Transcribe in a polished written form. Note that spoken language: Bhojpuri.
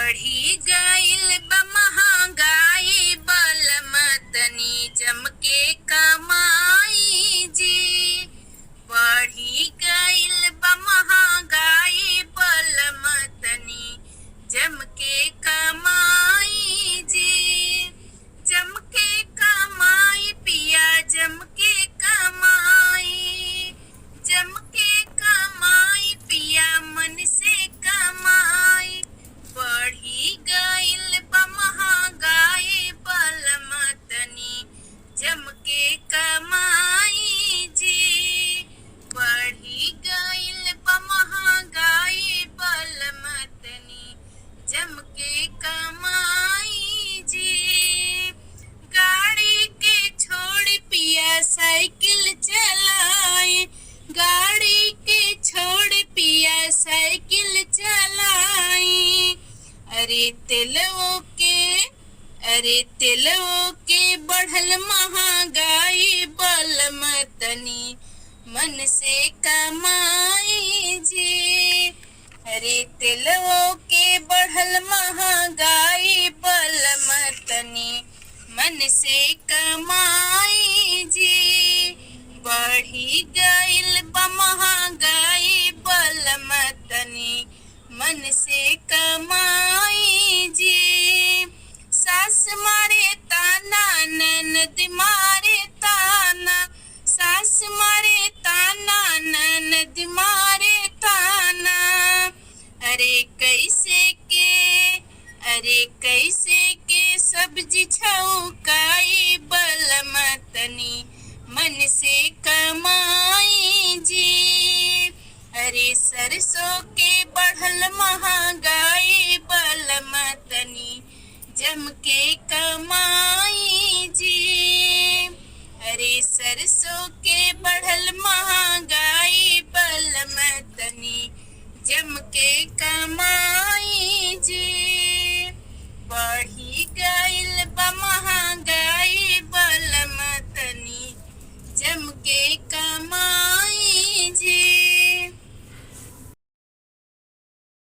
बढ़ी गइल बा महंगाई बलम तनी जम के कमाई जी। बढ़ी गइल बा महंगाई बलम तनी जम के कमाई जी। जम के कमाई पिया जम के कमाई, जम के कमाई पिया मन से कमाई। बढ़ी गइल बा महंगाई बलम तनी जम के कमाई जी। बढ़ी गइल बा महंगाई बलम तनी जम के कमाई जी। गाड़ी के छोड़ पिया साइकिल चलाए, गाड़ी के छोड़ पिया साइकिल चलाई। अरे तेलवो के बढ़ल महंगाई बलम तनी मन से कमाई जी। अरे तेलवो के बढ़ल महंगाई बलम तनी मन से कमाई जी। बढ़ी गइल बा महंगाई बलम तनी मन से कमाई जी। सास मारे ताना ननद मारे ताना, सास मारे ताना ननद मारे ताना। अरे कैसे के सब्जी छौकाई बलम तनी मन से कमाई जी। अरे सरसों के बढ़ल महंगाई बलम तनी जम के कमाई जी। अरे सरसों के बढ़ल महंगाई बलम तनी जम के कमाई।